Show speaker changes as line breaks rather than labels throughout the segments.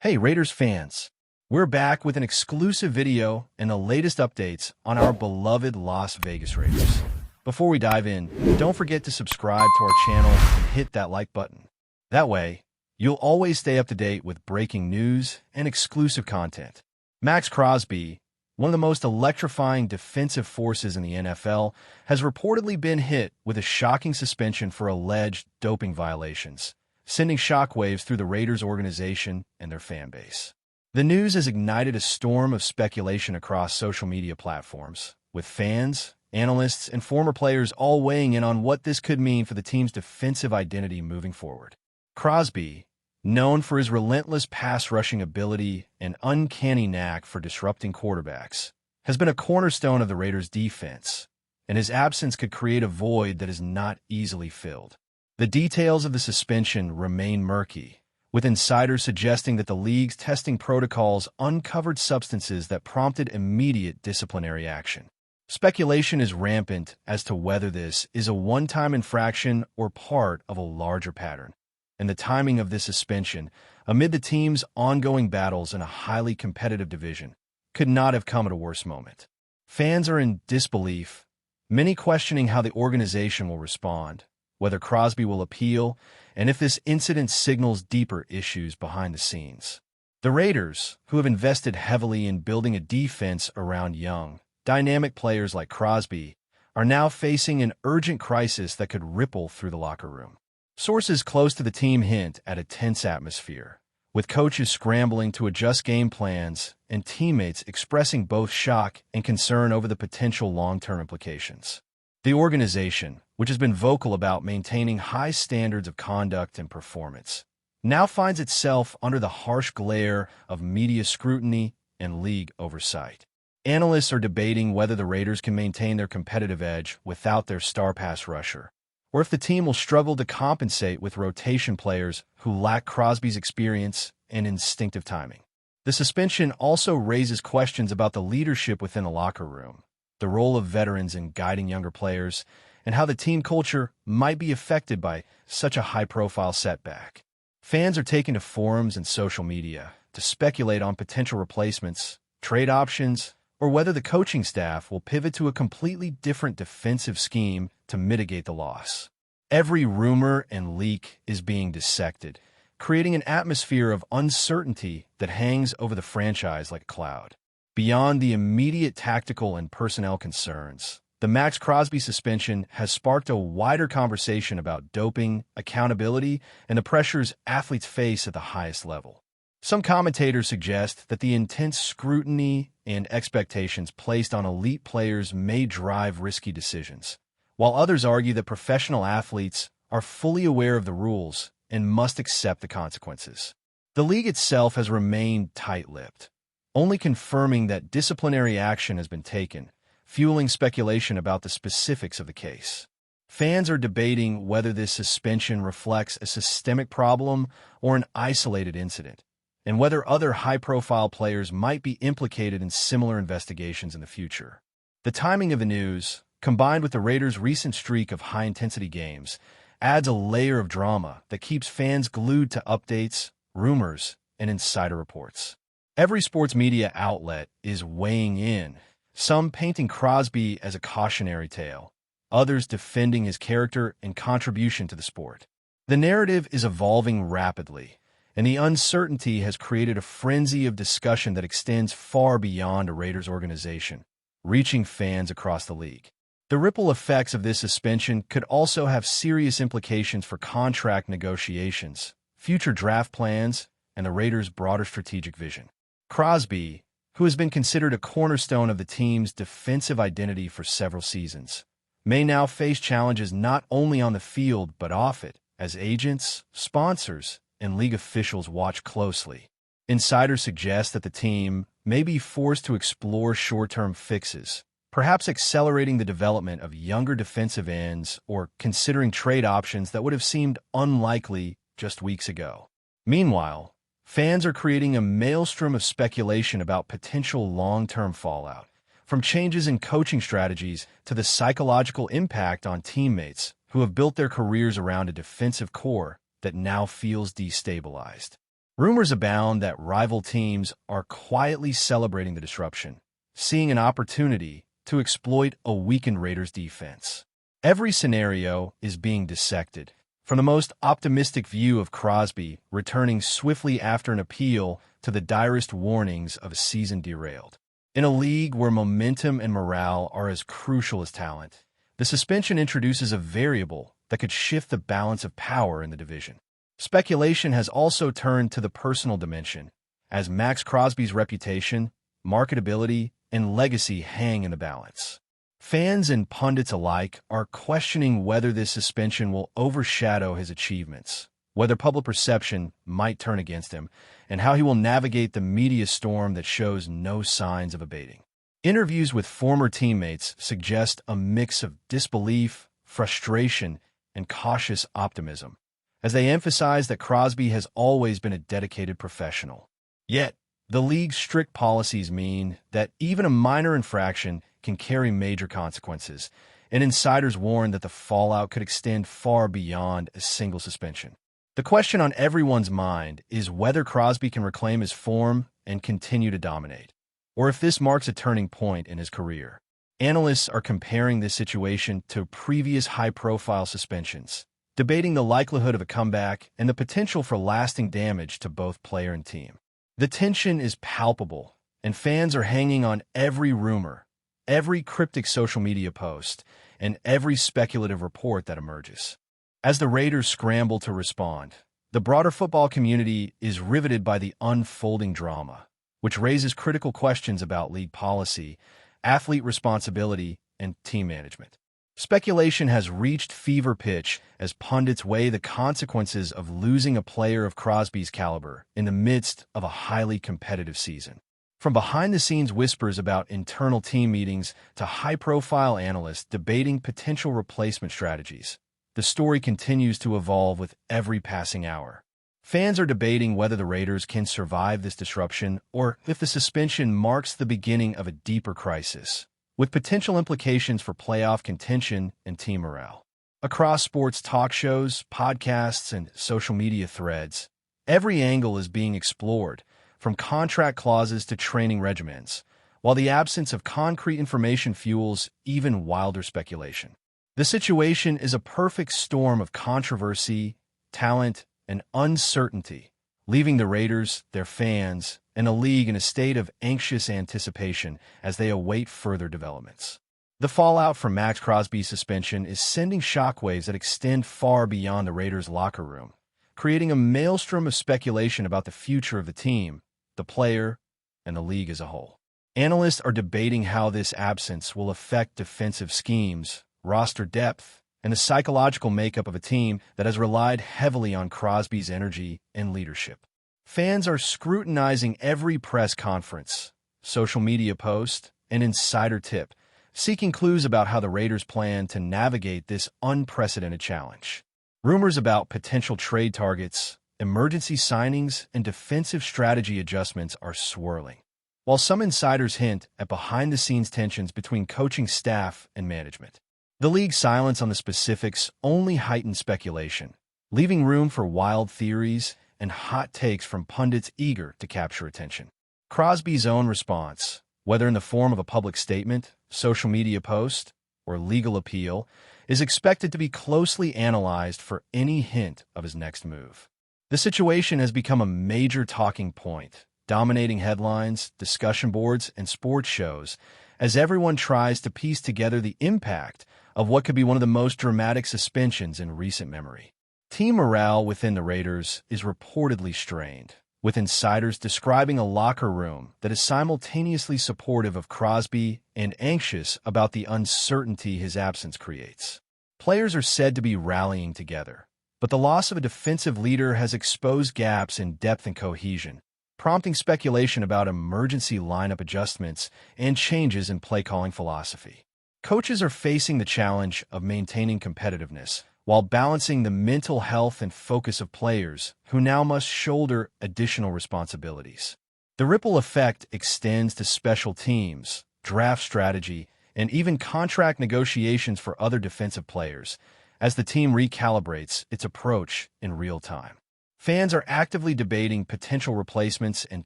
Hey Raiders fans, we're back with an exclusive video and the latest updates on our beloved Las Vegas Raiders. Before we dive in, don't forget to subscribe to our channel and hit that like button. That way, you'll always stay up to date with breaking news and exclusive content. MAXX CROSBY, one of the most electrifying defensive forces in the NFL, has reportedly been hit with a shocking suspension for alleged doping violations, sending shockwaves through the Raiders organization and their fan base. The news has ignited a storm of speculation across social media platforms, with fans, analysts, and former players all weighing in on what this could mean for the team's defensive identity moving forward. Crosby, known for his relentless pass-rushing ability and uncanny knack for disrupting quarterbacks, has been a cornerstone of the Raiders' defense, and his absence could create a void that is not easily filled. The details of the suspension remain murky, with insiders suggesting that the league's testing protocols uncovered substances that prompted immediate disciplinary action. Speculation is rampant as to whether this is a one-time infraction or part of a larger pattern, and the timing of this suspension, amid the team's ongoing battles in a highly competitive division, could not have come at a worse moment. Fans are in disbelief, many questioning how the organization will respond, whether Crosby will appeal, and if this incident signals deeper issues behind the scenes. The Raiders, who have invested heavily in building a defense around young, dynamic players like Crosby, are now facing an urgent crisis that could ripple through the locker room. Sources close to the team hint at a tense atmosphere, with coaches scrambling to adjust game plans and teammates expressing both shock and concern over the potential long-term implications. The organization, which has been vocal about maintaining high standards of conduct and performance, now finds itself under the harsh glare of media scrutiny and league oversight. Analysts are debating whether the Raiders can maintain their competitive edge without their star pass rusher, or if the team will struggle to compensate with rotation players who lack Crosby's experience and instinctive timing. The suspension also raises questions about the leadership within the locker room, the role of veterans in guiding younger players, and how the team culture might be affected by such a high-profile setback. Fans are taking to forums and social media to speculate on potential replacements, trade options, or whether the coaching staff will pivot to a completely different defensive scheme to mitigate the loss. Every rumor and leak is being dissected, creating an atmosphere of uncertainty that hangs over the franchise like a cloud. Beyond the immediate tactical and personnel concerns, the MAXX CROSBY suspension has sparked a wider conversation about doping, accountability, and the pressures athletes face at the highest level. Some commentators suggest that the intense scrutiny and expectations placed on elite players may drive risky decisions, while others argue that professional athletes are fully aware of the rules and must accept the consequences. The league itself has remained tight-lipped, only confirming that disciplinary action has been taken, fueling speculation about the specifics of the case. Fans are debating whether this suspension reflects a systemic problem or an isolated incident, and whether other high-profile players might be implicated in similar investigations in the future. The timing of the news, combined with the Raiders' recent streak of high-intensity games, adds a layer of drama that keeps fans glued to updates, rumors, and insider reports. Every sports media outlet is weighing in, some painting Crosby as a cautionary tale, others defending his character and contribution to the sport. The narrative is evolving rapidly, and the uncertainty has created a frenzy of discussion that extends far beyond a Raiders organization, reaching fans across the league. The ripple effects of this suspension could also have serious implications for contract negotiations, future draft plans, and the Raiders' broader strategic vision. Crosby, who has been considered a cornerstone of the team's defensive identity for several seasons, may now face challenges not only on the field but off it, as agents, sponsors, and league officials watch closely. Insiders suggest that the team may be forced to explore short-term fixes, perhaps accelerating the development of younger defensive ends or considering trade options that would have seemed unlikely just weeks ago. Meanwhile, fans are creating a maelstrom of speculation about potential long-term fallout, from changes in coaching strategies to the psychological impact on teammates who have built their careers around a defensive core that now feels destabilized. Rumors abound that rival teams are quietly celebrating the disruption, seeing an opportunity to exploit a weakened Raiders defense. Every scenario is being dissected, from the most optimistic view of Crosby returning swiftly after an appeal to the direst warnings of a season derailed. In a league where momentum and morale are as crucial as talent, the suspension introduces a variable that could shift the balance of power in the division. Speculation has also turned to the personal dimension, as MAXX CROSBY's reputation, marketability, and legacy hang in the balance. Fans and pundits alike are questioning whether this suspension will overshadow his achievements, whether public perception might turn against him, and how he will navigate the media storm that shows no signs of abating. Interviews with former teammates suggest a mix of disbelief, frustration, and cautious optimism, as they emphasize that Crosby has always been a dedicated professional. Yet, the league's strict policies mean that even a minor infraction can carry major consequences, and insiders warn that the fallout could extend far beyond a single suspension. The question on everyone's mind is whether Crosby can reclaim his form and continue to dominate, or if this marks a turning point in his career. Analysts are comparing this situation to previous high-profile suspensions, debating the likelihood of a comeback and the potential for lasting damage to both player and team. The tension is palpable, and fans are hanging on every rumor, every cryptic social media post, and every speculative report that emerges. As the Raiders scramble to respond, the broader football community is riveted by the unfolding drama, which raises critical questions about league policy, athlete responsibility, and team management. Speculation has reached fever pitch as pundits weigh the consequences of losing a player of Crosby's caliber in the midst of a highly competitive season. From behind-the-scenes whispers about internal team meetings to high-profile analysts debating potential replacement strategies, the story continues to evolve with every passing hour. Fans are debating whether the Raiders can survive this disruption or if the suspension marks the beginning of a deeper crisis, with potential implications for playoff contention and team morale. Across sports talk shows, podcasts, and social media threads, every angle is being explored, from contract clauses to training regimens, while the absence of concrete information fuels even wilder speculation. The situation is a perfect storm of controversy, talent, and uncertainty, leaving the Raiders, their fans, and a league in a state of anxious anticipation as they await further developments. The fallout from MAXX Crosby's suspension is sending shockwaves that extend far beyond the Raiders' locker room, creating a maelstrom of speculation about the future of the team, the player, and the league as a whole. Analysts are debating how this absence will affect defensive schemes, roster depth, and the psychological makeup of a team that has relied heavily on Crosby's energy and leadership. Fans are scrutinizing every press conference, social media post, and insider tip, seeking clues about how the Raiders plan to navigate this unprecedented challenge. Rumors about potential trade targets, emergency signings, and defensive strategy adjustments are swirling, while some insiders hint at behind-the-scenes tensions between coaching staff and management. The league's silence on the specifics only heightens speculation, leaving room for wild theories and hot takes from pundits eager to capture attention. Crosby's own response, whether in the form of a public statement, social media post, or legal appeal, is expected to be closely analyzed for any hint of his next move. The situation has become a major talking point, dominating headlines, discussion boards, and sports shows, as everyone tries to piece together the impact of what could be one of the most dramatic suspensions in recent memory. Team morale within the Raiders is reportedly strained, with insiders describing a locker room that is simultaneously supportive of Crosby and anxious about the uncertainty his absence creates. Players are said to be rallying together, but the loss of a defensive leader has exposed gaps in depth and cohesion, prompting speculation about emergency lineup adjustments and changes in play-calling philosophy. Coaches are facing the challenge of maintaining competitiveness while balancing the mental health and focus of players who now must shoulder additional responsibilities. The ripple effect extends to special teams, draft strategy, and even contract negotiations for other defensive players as the team recalibrates its approach in real time. Fans are actively debating potential replacements and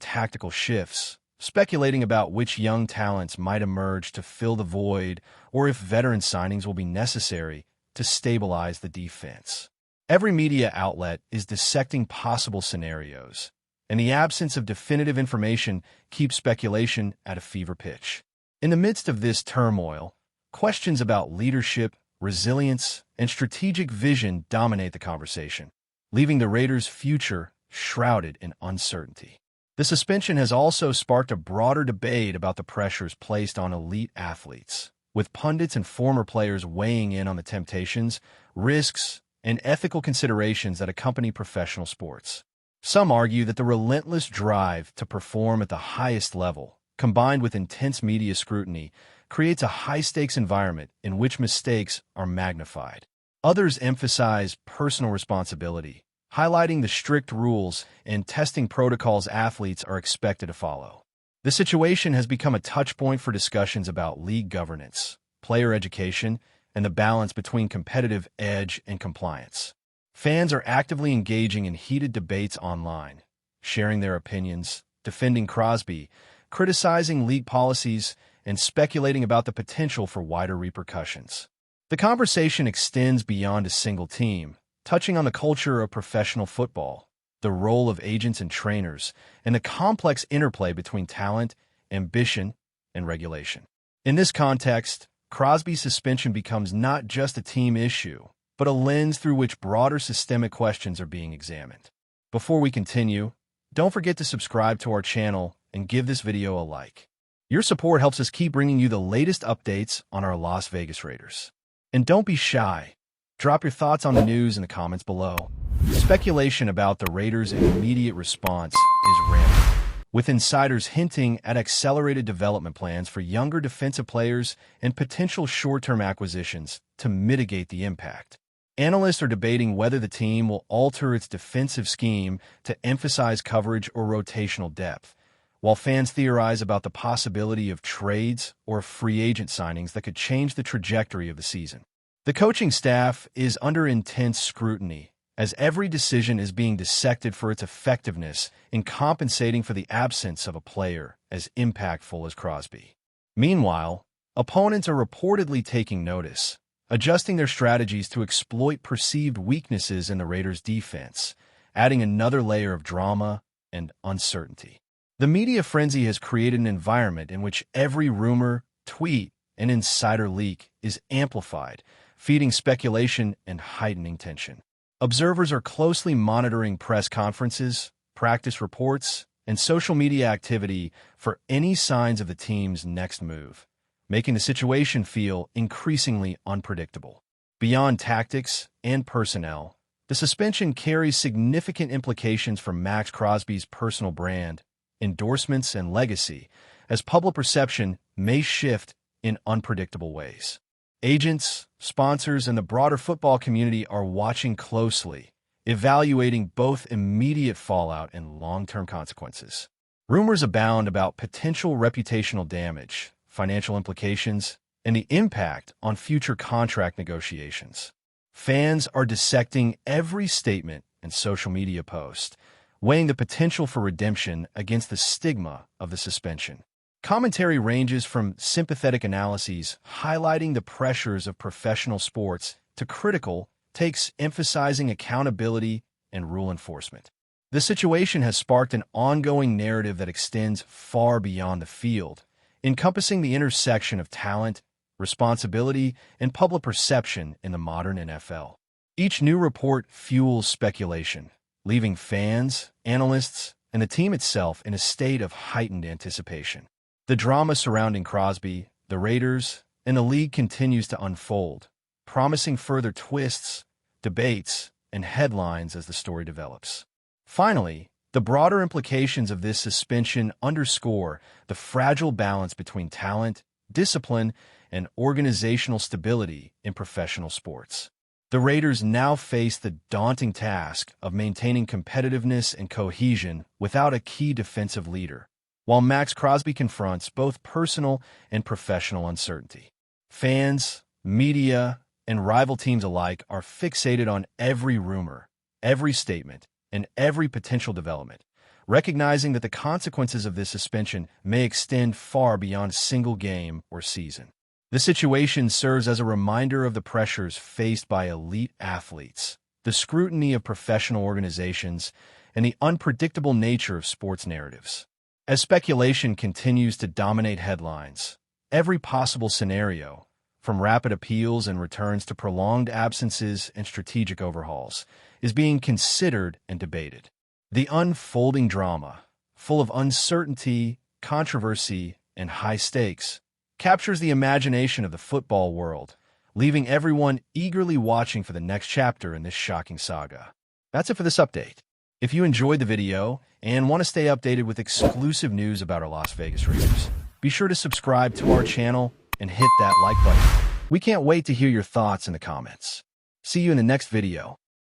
tactical shifts, speculating about which young talents might emerge to fill the void or if veteran signings will be necessary to stabilize the defense. Every media outlet is dissecting possible scenarios, and the absence of definitive information keeps speculation at a fever pitch. In the midst of this turmoil, questions about leadership, resilience, and strategic vision dominate the conversation, leaving the Raiders' future shrouded in uncertainty. The suspension has also sparked a broader debate about the pressures placed on elite athletes, with pundits and former players weighing in on the temptations, risks, and ethical considerations that accompany professional sports. Some argue that the relentless drive to perform at the highest level, combined with intense media scrutiny, creates a high-stakes environment in which mistakes are magnified. Others emphasize personal responsibility, highlighting the strict rules and testing protocols athletes are expected to follow. The situation has become a touchpoint for discussions about league governance, player education, and the balance between competitive edge and compliance. Fans are actively engaging in heated debates online, sharing their opinions, defending Crosby, criticizing league policies, and speculating about the potential for wider repercussions. The conversation extends beyond a single team, touching on the culture of professional football, the role of agents and trainers, and the complex interplay between talent, ambition, and regulation. In this context, Crosby's suspension becomes not just a team issue, but a lens through which broader systemic questions are being examined. Before we continue, don't forget to subscribe to our channel and give this video a like. Your support helps us keep bringing you the latest updates on our Las Vegas Raiders. And don't be shy. Drop your thoughts on the news in the comments below. Speculation about the Raiders' immediate response is rampant, with insiders hinting at accelerated development plans for younger defensive players and potential short-term acquisitions to mitigate the impact. Analysts are debating whether the team will alter its defensive scheme to emphasize coverage or rotational depth, while fans theorize about the possibility of trades or free agent signings that could change the trajectory of the season. The coaching staff is under intense scrutiny, as every decision is being dissected for its effectiveness in compensating for the absence of a player as impactful as Crosby. Meanwhile, opponents are reportedly taking notice, adjusting their strategies to exploit perceived weaknesses in the Raiders' defense, adding another layer of drama and uncertainty. The media frenzy has created an environment in which every rumor, tweet, and insider leak is amplified, feeding speculation and heightening tension. Observers are closely monitoring press conferences, practice reports, and social media activity for any signs of the team's next move, making the situation feel increasingly unpredictable. Beyond tactics and personnel, the suspension carries significant implications for MAXX CROSBY's personal brand, endorsements, and legacy, as public perception may shift in unpredictable ways. Agents, sponsors, and the broader football community are watching closely, evaluating both immediate fallout and long-term consequences. Rumors abound about potential reputational damage, financial implications, and the impact on future contract negotiations. Fans are dissecting every statement and social media post, weighing the potential for redemption against the stigma of the suspension. Commentary ranges from sympathetic analyses highlighting the pressures of professional sports to critical takes emphasizing accountability and rule enforcement. The situation has sparked an ongoing narrative that extends far beyond the field, encompassing the intersection of talent, responsibility, and public perception in the modern NFL. Each new report fuels speculation, leaving fans, analysts, and the team itself in a state of heightened anticipation. The drama surrounding Crosby, the Raiders, and the league continues to unfold, promising further twists, debates, and headlines as the story develops. Finally, the broader implications of this suspension underscore the fragile balance between talent, discipline, and organizational stability in professional sports. The Raiders now face the daunting task of maintaining competitiveness and cohesion without a key defensive leader, while MAXX CROSBY confronts both personal and professional uncertainty. Fans, media, and rival teams alike are fixated on every rumor, every statement, and every potential development, recognizing that the consequences of this suspension may extend far beyond a single game or season. The situation serves as a reminder of the pressures faced by elite athletes, the scrutiny of professional organizations, and the unpredictable nature of sports narratives. As speculation continues to dominate headlines, every possible scenario, from rapid appeals and returns to prolonged absences and strategic overhauls, is being considered and debated. The unfolding drama, full of uncertainty, controversy, and high stakes, captures the imagination of the football world, leaving everyone eagerly watching for the next chapter in this shocking saga. That's it for this update. If you enjoyed the video and want to stay updated with exclusive news about our Las Vegas Raiders, be sure to subscribe to our channel and hit that like button. We can't wait to hear your thoughts in the comments. See you in the next video.